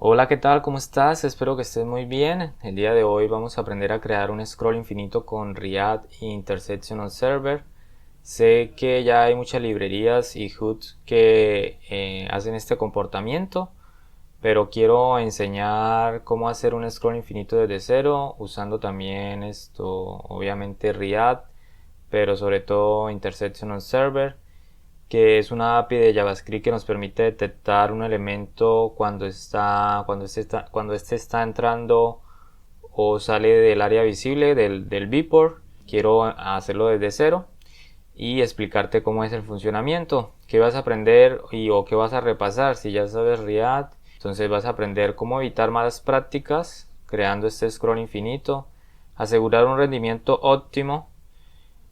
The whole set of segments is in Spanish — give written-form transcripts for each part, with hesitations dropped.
Hola, ¿qué tal? ¿Cómo estás? Espero que estés muy bien. El día de hoy vamos a aprender a crear un scroll infinito con React e Intersectional Server. Sé que ya hay muchas librerías y hooks que hacen este comportamiento, pero quiero enseñar cómo hacer un scroll infinito desde cero, usando también obviamente React, pero sobre todo Intersectional Server, que es una API de JavaScript que nos permite detectar un elemento cuando este está entrando o sale del área visible del viewport. Quiero hacerlo desde cero y explicarte cómo es el funcionamiento, qué vas a aprender o qué vas a repasar. Si ya sabes React, entonces vas a aprender cómo evitar malas prácticas creando este scroll infinito, asegurar un rendimiento óptimo,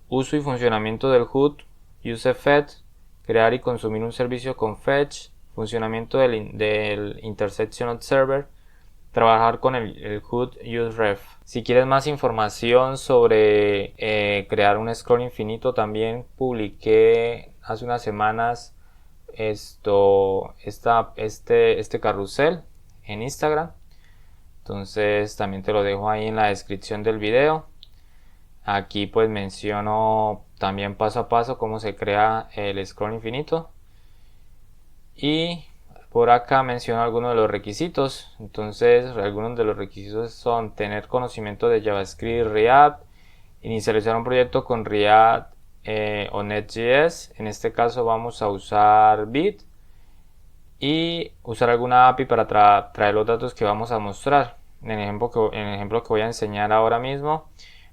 uso y funcionamiento del HUD, UseFetch, crear y consumir un servicio con Fetch, funcionamiento del Intersectional Server, trabajar con el HUD useRef. Si quieres más información sobre crear un scroll infinito, también publiqué hace unas semanas este carrusel en Instagram. Entonces también te lo dejo ahí en la descripción del video. Aquí pues menciono también paso a paso cómo se crea el scroll infinito. Y por acá menciono algunos de los requisitos. Entonces algunos de los requisitos son tener conocimiento de JavaScript, React, inicializar un proyecto con React o Next.js. En este caso vamos a usar Bit y usar alguna API para traer los datos que vamos a mostrar. En el ejemplo que voy a enseñar ahora mismo,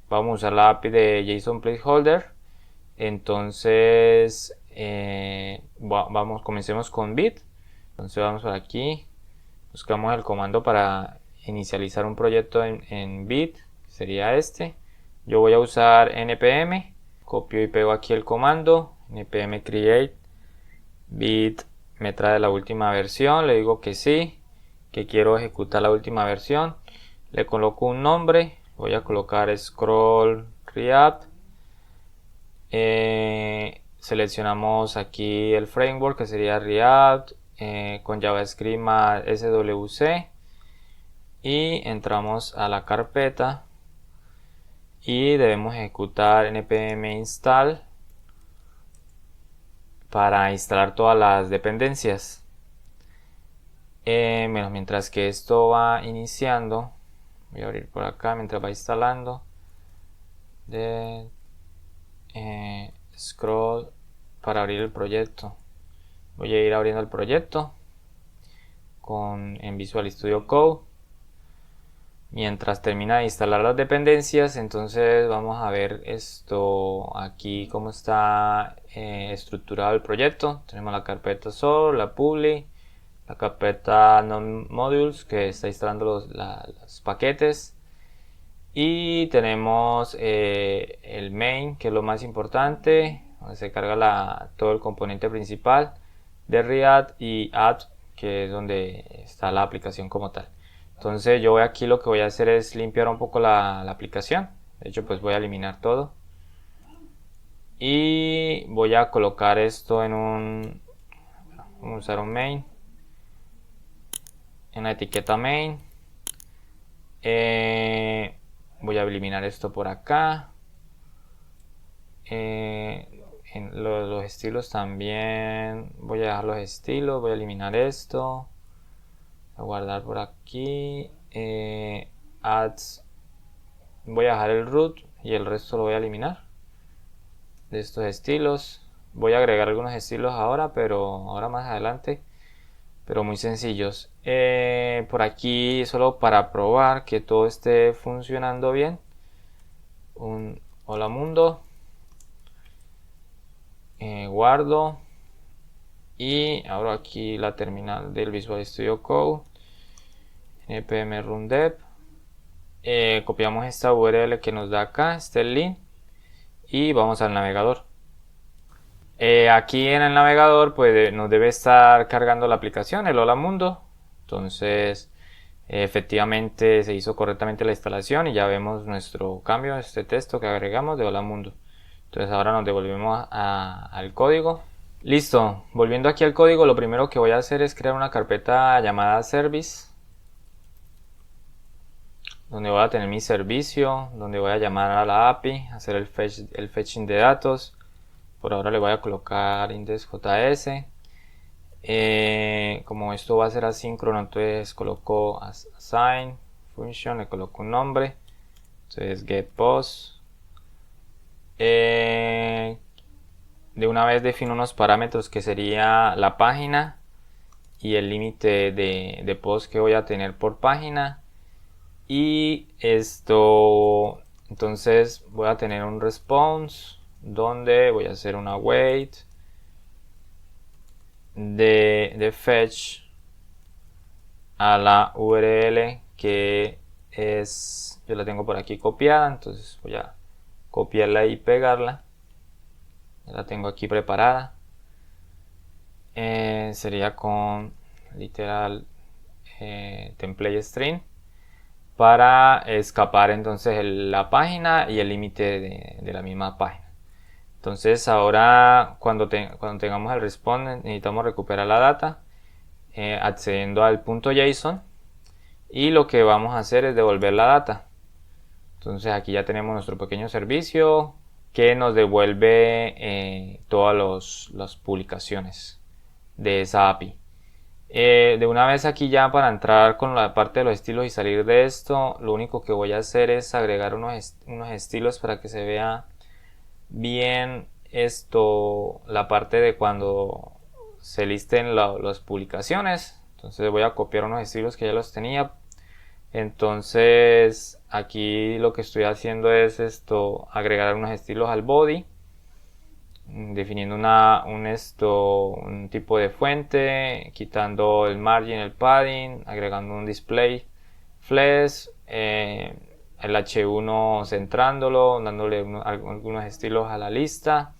vamos a usar la API de JSON Placeholder. Entonces, comencemos con Bit. Entonces vamos por aquí, buscamos el comando para inicializar un proyecto en Bit, que sería este. Yo voy a usar npm, copio y pego aquí el comando, npm create Bit. Me trae la última versión, le digo que sí, que quiero ejecutar la última versión, le coloco un nombre, voy a colocar scroll React. Seleccionamos aquí el framework, que sería React con JavaScript más SWC, y entramos a la carpeta y debemos ejecutar npm install para instalar todas las dependencias. Mientras que esto va iniciando, voy a abrir por acá mientras va instalando scroll para abrir el proyecto. Voy a ir abriendo el proyecto en Visual Studio Code. Mientras termina de instalar las dependencias, entonces vamos a ver esto aquí, cómo está estructurado el proyecto. Tenemos la carpeta source, la public, la carpeta non-modules, que está instalando los paquetes, y tenemos el main, que es lo más importante, donde se carga todo el componente principal de React, y add, que es donde está la aplicación como tal. Entonces yo aquí lo que voy a hacer es limpiar un poco la aplicación. De hecho, pues voy a eliminar todo y voy a colocar esto vamos a usar un main, en la etiqueta main. Voy a eliminar esto por acá. En los estilos también voy a dejar los estilos, voy a eliminar esto, a guardar por aquí. Ads, voy a dejar el root y el resto lo voy a eliminar de estos estilos. Voy a agregar algunos estilos ahora más adelante, pero muy sencillos. Por aquí, solo para probar que todo esté funcionando bien, un hola mundo, guardo y abro aquí la terminal del Visual Studio Code, npm run dev. Copiamos esta URL que nos da acá, este link, y vamos al navegador. Aquí en el navegador pues nos debe estar cargando la aplicación, el Hola Mundo. Entonces efectivamente se hizo correctamente la instalación y ya vemos nuestro cambio, este texto que agregamos de Hola Mundo. Entonces ahora nos devolvemos al código. Listo, volviendo aquí al código, lo primero que voy a hacer es crear una carpeta llamada service. donde voy a tener mi servicio, donde voy a llamar a la API, hacer el fetching de datos. Por ahora le voy a colocar index.js. Como esto va a ser asíncrono, entonces coloco assign function, le coloco un nombre, entonces getPost. De una vez defino unos parámetros que sería la página y el límite de post que voy a tener por página. Y esto, entonces voy a tener un response donde voy a hacer una wait de fetch a la URL que es, yo la tengo por aquí copiada, entonces voy a copiarla y pegarla. Ya la tengo aquí preparada. Sería con literal template string para escapar entonces la página y el límite de la misma página. Entonces ahora cuando tengamos el response necesitamos recuperar la data accediendo al punto JSON, y lo que vamos a hacer es devolver la data. Entonces aquí ya tenemos nuestro pequeño servicio que nos devuelve todas las publicaciones de esa API. De una vez aquí ya para entrar con la parte de los estilos y salir de esto, lo único que voy a hacer es agregar unos estilos para que se vea bien la parte de cuando se listen las publicaciones. Entonces voy a copiar unos estilos que ya los tenía. Entonces aquí lo que estoy haciendo es agregar unos estilos al body, definiendo un tipo de fuente, quitando el margin, el padding, agregando un display flash, el H1 centrándolo, dándole algunos estilos a la lista,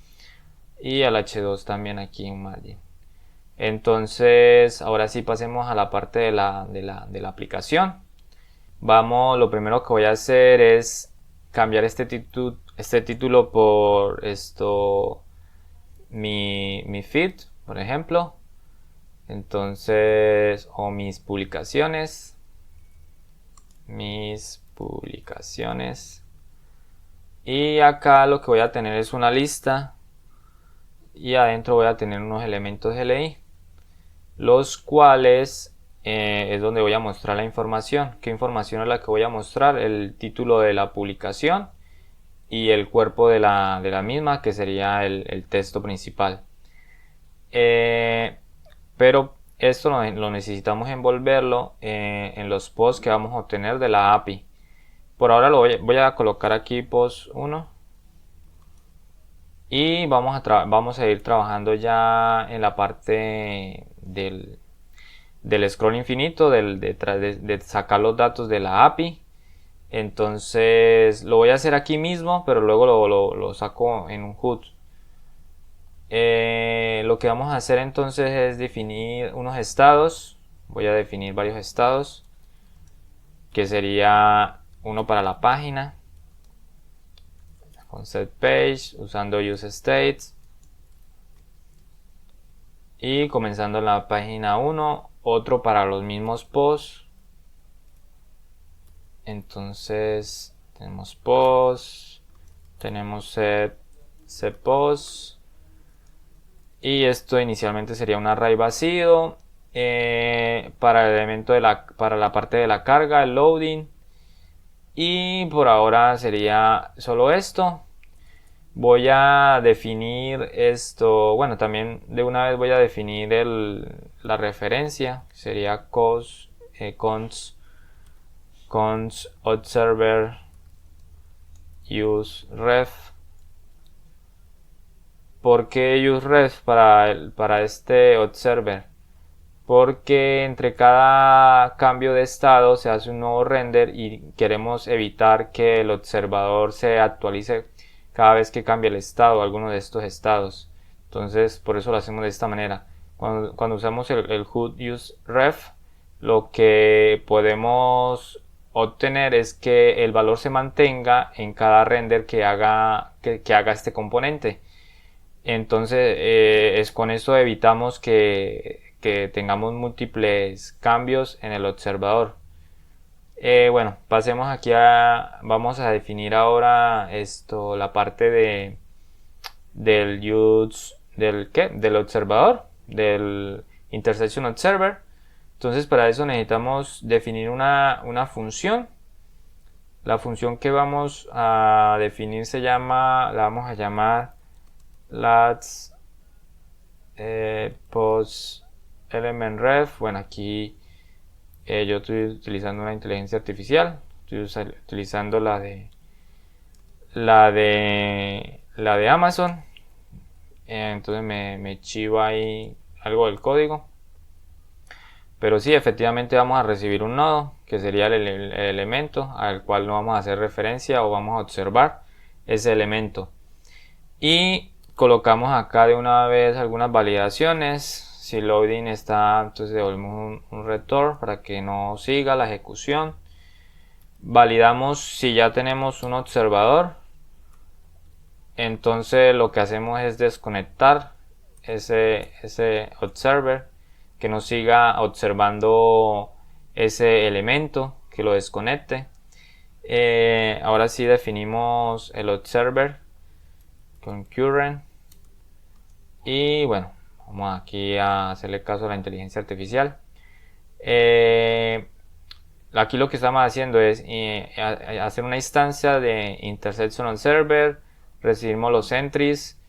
y al H2 también aquí un margin. Entonces ahora sí pasemos a la parte de la aplicación. Lo primero que voy a hacer es cambiar este título por mi feed, por ejemplo. Entonces, o mis publicaciones. Y acá lo que voy a tener es una lista, y adentro voy a tener unos elementos LI, los cuales es donde voy a mostrar la información. ¿Qué información es la que voy a mostrar? El título de la publicación y el cuerpo de la misma, que sería el texto principal. Pero esto lo necesitamos envolverlo en los posts que vamos a obtener de la API. Por ahora voy a colocar aquí post 1. Y vamos a ir trabajando ya en la parte del scroll infinito, de sacar los datos de la API. Entonces lo voy a hacer aquí mismo, pero luego lo saco en un HUD. Lo que vamos a hacer entonces es definir unos estados. Voy a definir varios estados, que sería uno para la página con setPage, usando useStates, y comenzando en la página 1, otro para los mismos posts. Entonces tenemos post, tenemos setPost, y esto inicialmente sería un array vacío para el elemento para la parte de la carga, el loading. Y por ahora sería solo esto. Voy a definir bueno, también de una vez voy a definir la referencia, que sería const observer use ref. ¿Por qué use ref para este observer? Porque entre cada cambio de estado se hace un nuevo render y queremos evitar que el observador se actualice cada vez que cambie el estado, alguno de estos estados. Entonces por eso lo hacemos de esta manera. Cuando usamos el HUD use ref, lo que podemos obtener es que el valor se mantenga en cada render que haga este componente. Entonces con esto evitamos que tengamos múltiples cambios en el observador. Bueno, pasemos aquí vamos a definir ahora la parte del observador, del Intersection Observer. Entonces para eso necesitamos definir una función. La función que vamos a definir la vamos a llamar Last Post Element Ref. Bueno, aquí yo estoy utilizando una inteligencia artificial, estoy utilizando la de Amazon. Entonces me chiva ahí algo del código, pero sí, efectivamente vamos a recibir un nodo que sería el elemento al cual no vamos a hacer referencia o vamos a observar ese elemento, y colocamos acá de una vez algunas validaciones. Si loading está, entonces devolvemos un return para que no siga la ejecución. Validamos si ya tenemos un observador, entonces lo que hacemos es desconectar ese observer, que no siga observando ese elemento, que lo desconecte. Ahora sí definimos el observer con current, y bueno, vamos aquí a hacerle caso a la inteligencia artificial. Aquí lo que estamos haciendo es hacer una instancia de Intersection Observer. Recibimos los entries.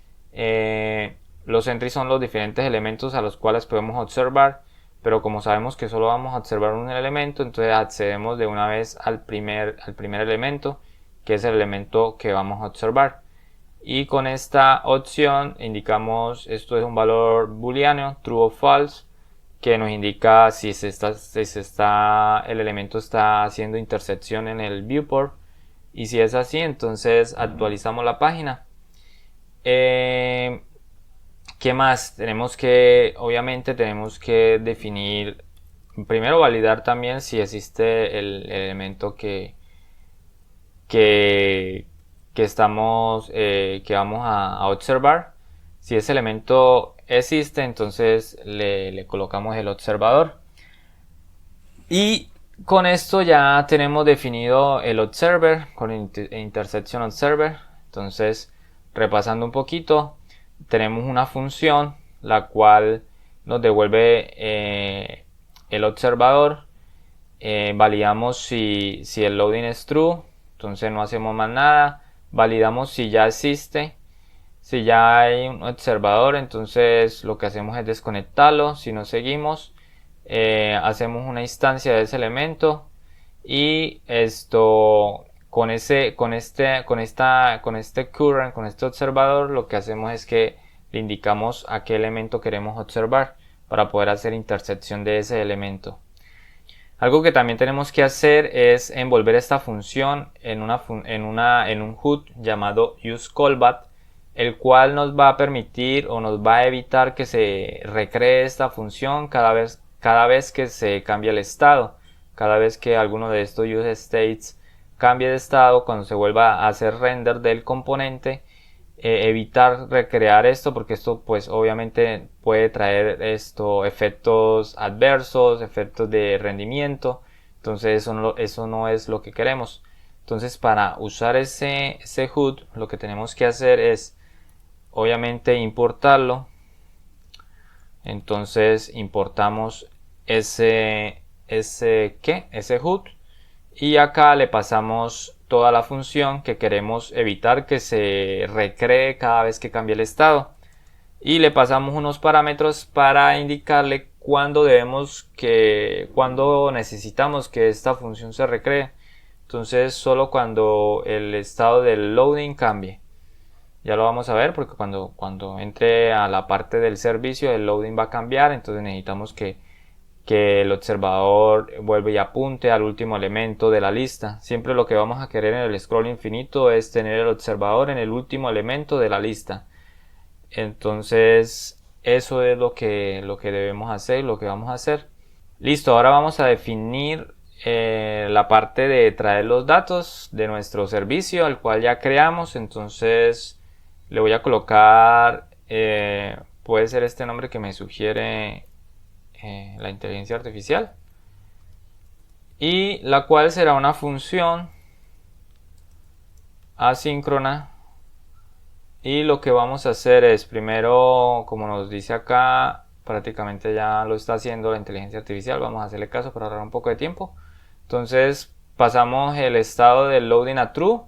Los entries son los diferentes elementos a los cuales podemos observar, pero como sabemos que solo vamos a observar un elemento, entonces accedemos de una vez al primer elemento, que es el elemento que vamos a observar. Y con esta opción indicamos, esto es un valor booleano, true o false, que nos indica si el elemento está haciendo intersección en el viewport, y si es así, entonces actualizamos la página. ¿Qué más? Obviamente tenemos que definir, primero validar también si existe el elemento que vamos a observar. Si ese elemento existe, entonces le colocamos el observador, y con esto ya tenemos definido el observer con Intersection Observer. Entonces, repasando un poquito, tenemos una función la cual nos devuelve el observador. Validamos si el loading es true, entonces no hacemos más nada. Validamos si ya existe. Si ya hay un observador, entonces lo que hacemos es desconectarlo. Si no seguimos, hacemos una instancia de ese elemento, y con este current, con este observador, lo que hacemos es que le indicamos a qué elemento queremos observar para poder hacer intersección de ese elemento. Algo que también tenemos que hacer es envolver esta función en un HUD llamado useCallBat, el cual nos va a permitir o nos va a evitar que se recree esta función cada vez que se cambie el estado. Cada vez que alguno de estos useStates cambie de estado, cuando se vuelva a hacer render del componente, evitar recrear esto, porque esto pues obviamente puede traer efectos adversos, efectos de rendimiento. Entonces eso no es lo que queremos. Entonces, para usar ese HUD, lo que tenemos que hacer es obviamente importarlo. Entonces importamos ese HUD, y acá le pasamos toda la función que queremos evitar que se recree cada vez que cambie el estado, y le pasamos unos parámetros para indicarle cuándo necesitamos que esta función se recree. Entonces solo cuando el estado del loading cambie. Ya lo vamos a ver, porque cuando entre a la parte del servicio, el loading va a cambiar. Entonces necesitamos que el observador vuelva y apunte al último elemento de la lista. Siempre lo que vamos a querer en el scroll infinito es tener el observador en el último elemento de la lista. Entonces eso es lo que debemos hacer, lo que vamos a hacer. Listo, ahora vamos a definir la parte de traer los datos de nuestro servicio, al cual ya creamos. Entonces le voy a colocar, puede ser este nombre que me sugiere la inteligencia artificial, y la cual será una función asíncrona. Y lo que vamos a hacer es, primero, como nos dice acá, prácticamente ya lo está haciendo la inteligencia artificial, vamos a hacerle caso para ahorrar un poco de tiempo. Entonces pasamos el estado del loading a true,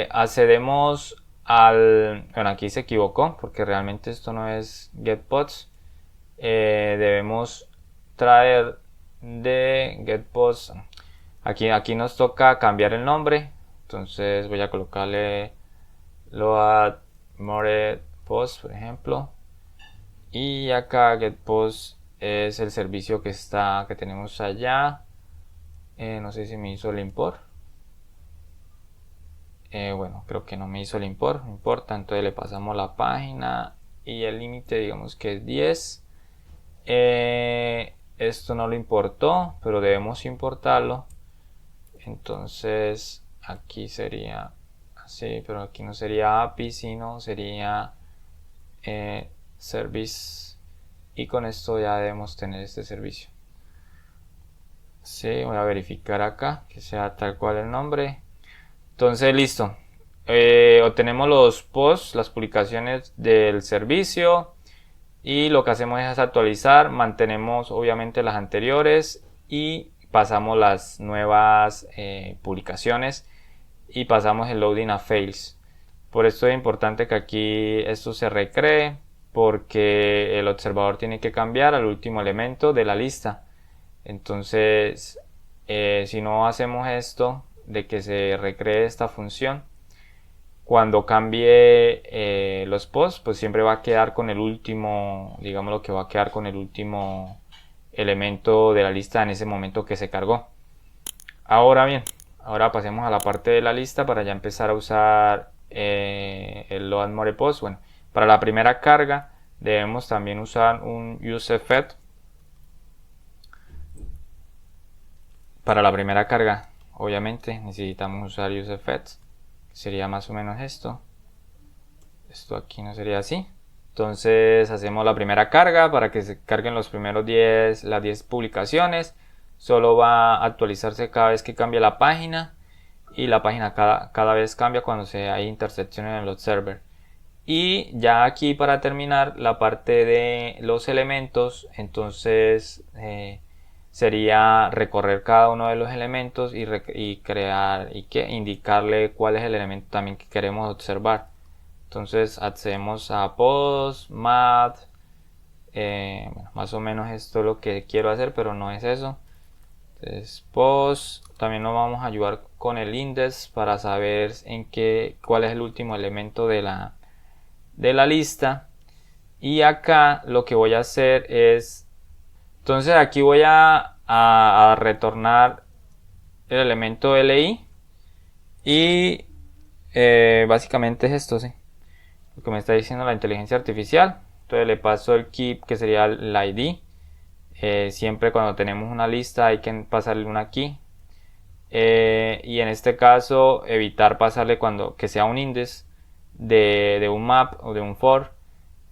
accedemos al... Bueno, aquí se equivocó porque realmente esto no es getPods, debemos traer de getPods, aquí nos toca cambiar el nombre, entonces voy a colocarle load more post, por ejemplo, y acá getPost es el servicio que tenemos allá. No sé si me hizo el import. Bueno, creo que no me hizo el import, no importa. Entonces le pasamos la página y el límite, digamos que es 10. Esto no lo importó, pero debemos importarlo. Entonces aquí sería así, pero aquí no sería API, sino sería service, y con esto ya debemos tener este servicio. Sí, voy a verificar acá que sea tal cual el nombre. Entonces listo, obtenemos los posts, las publicaciones del servicio, y lo que hacemos es actualizar, mantenemos obviamente las anteriores y pasamos las nuevas publicaciones y pasamos el loading a fails. Por esto es importante que aquí esto se recree, porque el observador tiene que cambiar al último elemento de la lista. Entonces si no hacemos esto de que se recree esta función, cuando cambie los posts, pues siempre va a quedar con el último, digamos lo que va a quedar con el último elemento de la lista en ese momento que se cargó. Ahora bien, ahora pasemos a la parte de la lista para ya empezar a usar el load more post. Bueno, para la primera carga debemos también usar un useFetch. Para la primera carga, obviamente, necesitamos usar useFetch, que sería más o menos esto. Esto aquí no sería así. Entonces hacemos la primera carga para que se carguen los primeros las 10 publicaciones. Solo va a actualizarse cada vez que cambia la página, y la página cada vez cambia cuando hay intersección en el observer. Y ya aquí, para terminar la parte de los elementos, entonces sería recorrer cada uno de los elementos y crear y indicarle cuál es el elemento también que queremos observar. Entonces accedemos a post, math, bueno, más o menos esto es lo que quiero hacer, pero no es eso. Entonces post, también nos vamos a ayudar con el index para saber cuál es el último elemento de la lista. Y acá lo que voy a hacer es, entonces aquí voy a retornar el elemento li, y básicamente es esto, ¿sí? Lo que me está diciendo la inteligencia artificial. Entonces le paso el keep, que sería el id. Siempre cuando tenemos una lista hay que pasarle una key, y en este caso evitar pasarle que sea un index de un map o de un for.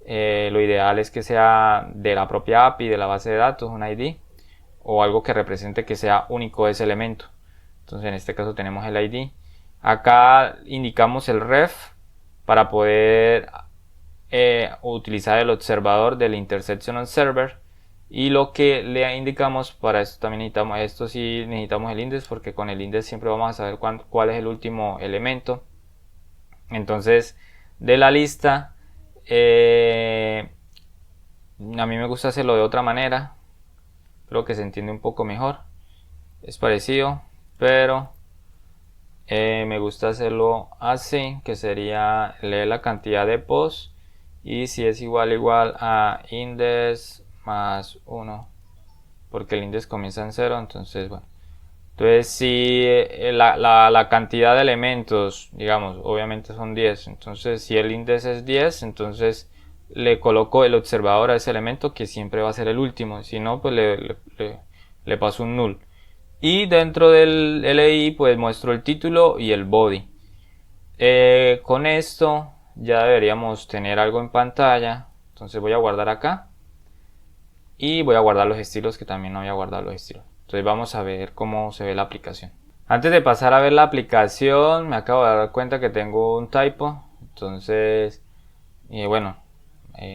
Lo ideal es que sea de la propia API, de la base de datos, un ID o algo que represente que sea único ese elemento. Entonces en este caso tenemos el ID. Acá indicamos el ref para poder utilizar el observador del intersection on server, y lo que le indicamos para esto también necesitamos, esto sí necesitamos el index, porque con el index siempre vamos a saber cuál es el último elemento. Entonces de la lista, a mí me gusta hacerlo de otra manera, creo que se entiende un poco mejor, es parecido, pero me gusta hacerlo así, que sería leer la cantidad de posts, y si es igual a index más 1, porque el index comienza en 0, entonces bueno. Entonces si la cantidad de elementos, digamos, obviamente son 10, entonces si el index es 10, entonces le coloco el observador a ese elemento, que siempre va a ser el último, si no pues le paso un null. Y dentro del li pues muestro el título y el body. Con esto ya deberíamos tener algo en pantalla. Entonces voy a guardar acá y voy a guardar los estilos, que también no había guardado los estilos. Entonces vamos a ver cómo se ve la aplicación. Antes de pasar a ver la aplicación, me acabo de dar cuenta que tengo un typo. Entonces, bueno,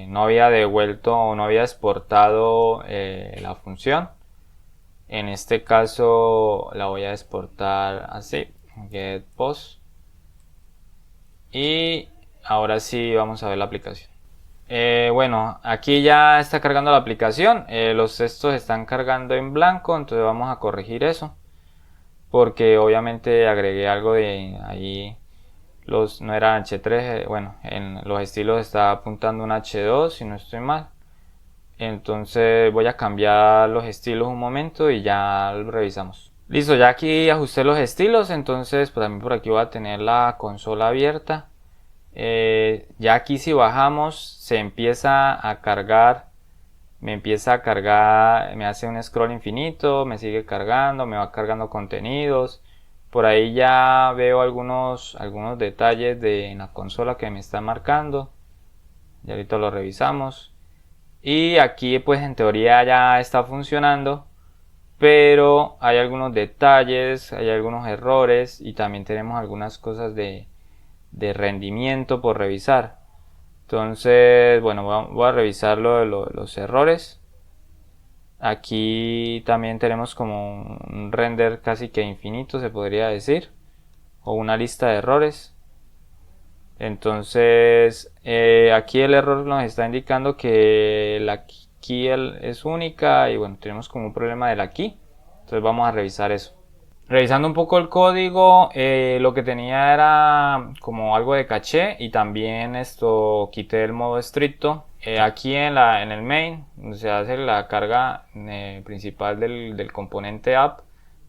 no había devuelto o no había exportado la función. En este caso la voy a exportar así, get post. Y ahora sí vamos a ver la aplicación. Bueno, aquí ya está cargando la aplicación. Los textos están cargando en blanco, entonces vamos a corregir eso. Porque obviamente agregué algo de ahí. No era H3, bueno, en los estilos está apuntando un H2 si no estoy mal. Entonces voy a cambiar los estilos un momento y ya lo revisamos. Listo, ya aquí ajusté los estilos, entonces pues también por aquí voy a tener la consola abierta. Ya aquí si bajamos se empieza a cargar, me hace un scroll infinito, me sigue cargando, me va cargando contenidos. Por ahí ya veo algunos detalles en la consola que me están marcando. Y ahorita lo revisamos. Y aquí pues en teoría ya está funcionando, pero hay algunos detalles, hay algunos errores y también tenemos algunas cosas de rendimiento por revisar. Entonces, bueno, voy a revisar los errores. Aquí también tenemos como un render casi que infinito, se podría decir, o una lista de errores. Entonces, aquí el error nos está indicando que la key es única y bueno, tenemos como un problema de la key. Entonces vamos a revisar eso. Revisando un poco el código, lo que tenía era como algo de caché y también quité el modo estricto. Aquí en el main, donde se hace la carga principal del componente app,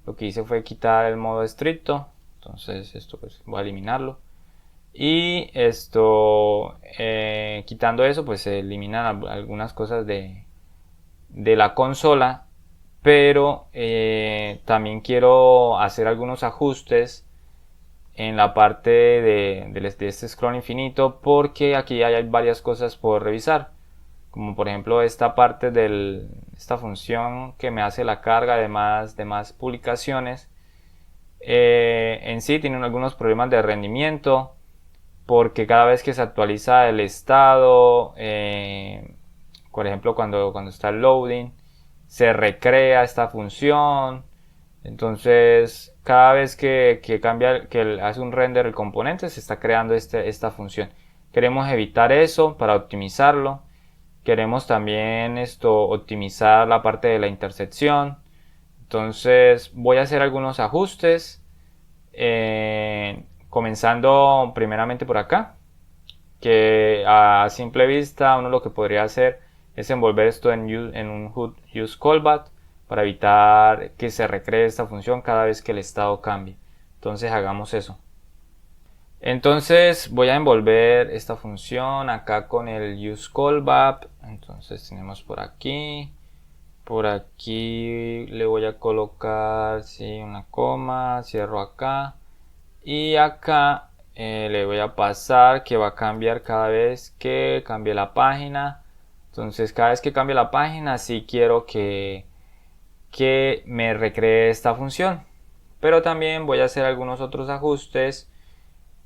lo que hice fue quitar el modo estricto. Entonces esto pues voy a eliminarlo. Y quitando eso, pues se eliminan algunas cosas de la consola. Pero también quiero hacer algunos ajustes en la parte de este scroll infinito, porque aquí hay varias cosas por revisar, como por ejemplo esta parte esta función que me hace la carga de más publicaciones. En sí tienen algunos problemas de rendimiento, porque cada vez que se actualiza el estado, por ejemplo cuando está el loading, se recrea esta función. Entonces cada vez que hace un render el componente, se está creando esta función. Queremos evitar eso para optimizarlo. Queremos también optimizar la parte de la intersección. Entonces voy a hacer algunos ajustes, comenzando primeramente por acá, que a simple vista uno lo que podría hacer es envolver esto en un HUD use callback para evitar que se recree esta función cada vez que el estado cambie. Entonces hagamos eso. Entonces voy a envolver esta función acá con el use callback. Entonces tenemos por aquí le voy a colocar una coma, cierro acá y acá le voy a pasar que va a cambiar cada vez que cambie la página. Entonces cada vez que cambie la página sí quiero que me recree esta función, pero también voy a hacer algunos otros ajustes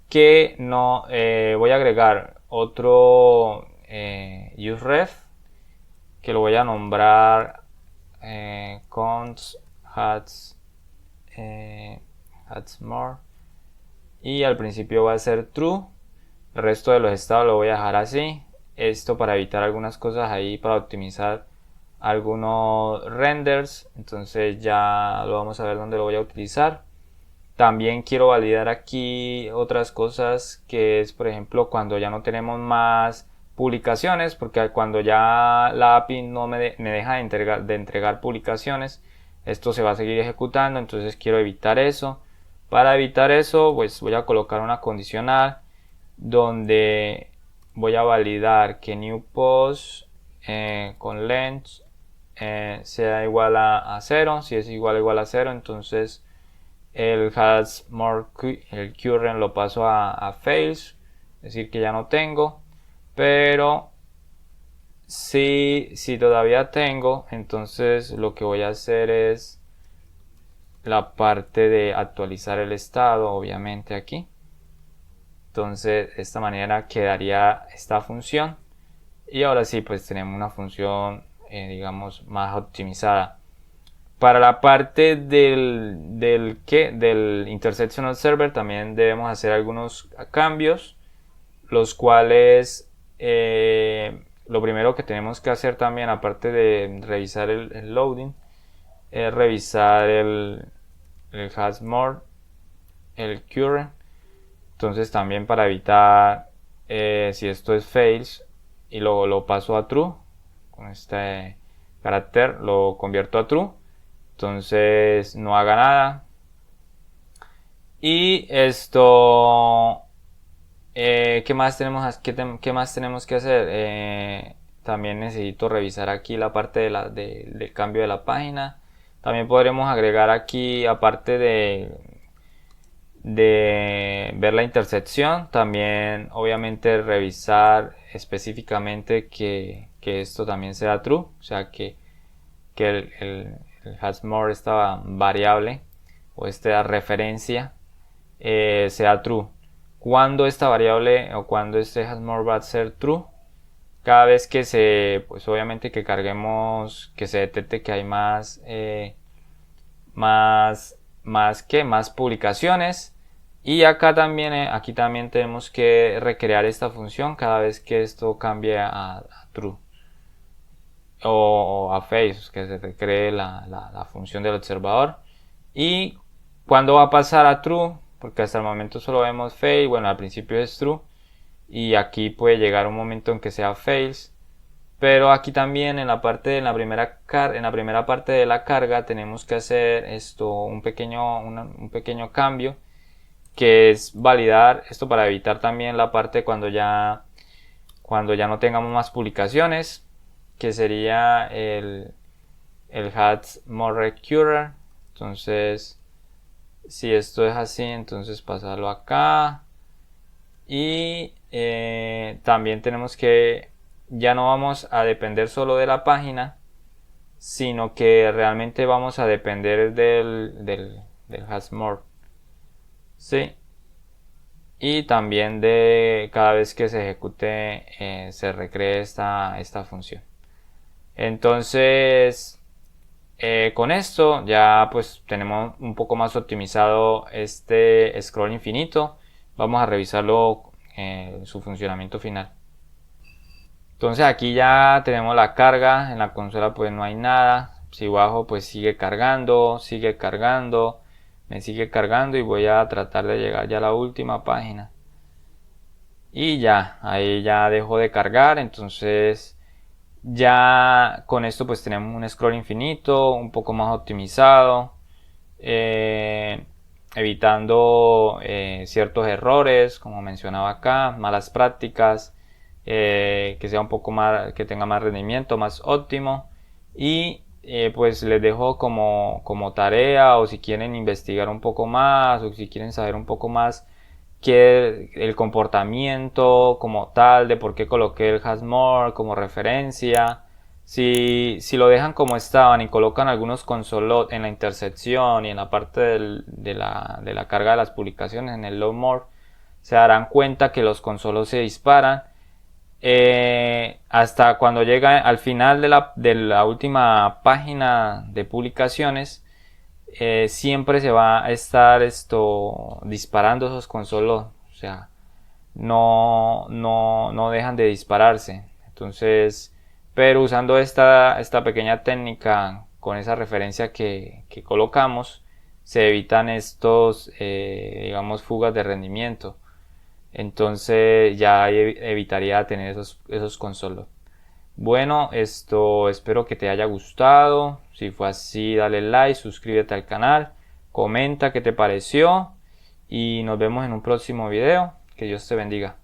que no voy a agregar otro useRef que lo voy a nombrar const has more y al principio va a ser true, el resto de los estados lo voy a dejar así. Esto para evitar algunas cosas ahí, para optimizar algunos renders. Entonces ya lo vamos a ver dónde lo voy a utilizar. También quiero validar aquí otras cosas, que es por ejemplo cuando ya no tenemos más publicaciones, porque cuando ya la API no me deja de entregar publicaciones, esto se va a seguir ejecutando. Entonces quiero evitar eso. Para evitar eso, pues voy a colocar una condicional donde voy a validar que new post con length sea igual a 0. Si es igual a 0, entonces el has more el current lo paso a fails, es decir que ya no tengo. Pero si todavía tengo, entonces lo que voy a hacer es la parte de actualizar el estado, obviamente aquí. Entonces de esta manera quedaría esta función, y ahora sí pues tenemos una función digamos más optimizada. Para la parte del Intersectional Server también debemos hacer algunos cambios, los cuales lo primero que tenemos que hacer también, aparte de revisar el loading, es revisar el hash more, el current. Entonces también para evitar si esto es fails y lo paso a true, con este carácter lo convierto a true, entonces no haga nada. Y esto, ¿qué más tenemos que hacer? También necesito revisar aquí la parte del cambio de la página. También podremos agregar aquí, aparte de ver la intersección, también obviamente revisar específicamente que esto también sea true, o sea que el hashmore, esta variable o esta referencia sea true. Cuando esta variable o cuando este hashmore va a ser true, cada vez que pues obviamente que carguemos, que se detecte que hay más publicaciones. Y acá también, aquí también tenemos que recrear esta función cada vez que esto cambie a true o a false, que se recree la función del observador. Y cuando va a pasar a true, porque hasta el momento solo vemos fail, bueno, al principio es true y aquí puede llegar un momento en que sea fails. Pero aquí también en la primera parte de la carga tenemos que hacer un pequeño cambio, que es validar esto para evitar también la parte cuando ya no tengamos más publicaciones, que sería el hash more recurrent. Entonces si esto es así, entonces pasarlo acá. Y también tenemos que ya no vamos a depender solo de la página, sino que realmente vamos a depender del hashmore, ¿sí? Y también de cada vez que se ejecute se recree esta función. Entonces con esto ya pues tenemos un poco más optimizado este scroll infinito. Vamos a revisarlo su funcionamiento final. Entonces aquí ya tenemos la carga, en la consola pues no hay nada. Si bajo pues sigue cargando, me sigue cargando y voy a tratar de llegar ya a la última página. Y ya, ahí ya dejó de cargar, entonces ya con esto pues tenemos un scroll infinito, un poco más optimizado, evitando ciertos errores, como mencionaba acá, malas prácticas. Que sea un poco más, que tenga más rendimiento, más óptimo. Y pues les dejo como tarea, o si quieren investigar un poco más, o si quieren saber un poco más que el comportamiento como tal, de por qué coloqué el hashmore como referencia. Si lo dejan como estaban y colocan algunos consolot en la intersección y en la parte de la carga de las publicaciones en el load more, se darán cuenta que los consolos se disparan hasta cuando llega al final de la última página de publicaciones. Siempre se va a estar disparando esos consolos, o sea, no dejan de dispararse. Entonces, pero usando esta pequeña técnica con esa referencia que colocamos, se evitan digamos, fugas de rendimiento. Entonces ya evitaría tener esos consolos. Bueno, espero que te haya gustado. Si fue así, dale like, suscríbete al canal, comenta qué te pareció y nos vemos en un próximo video. Que Dios te bendiga.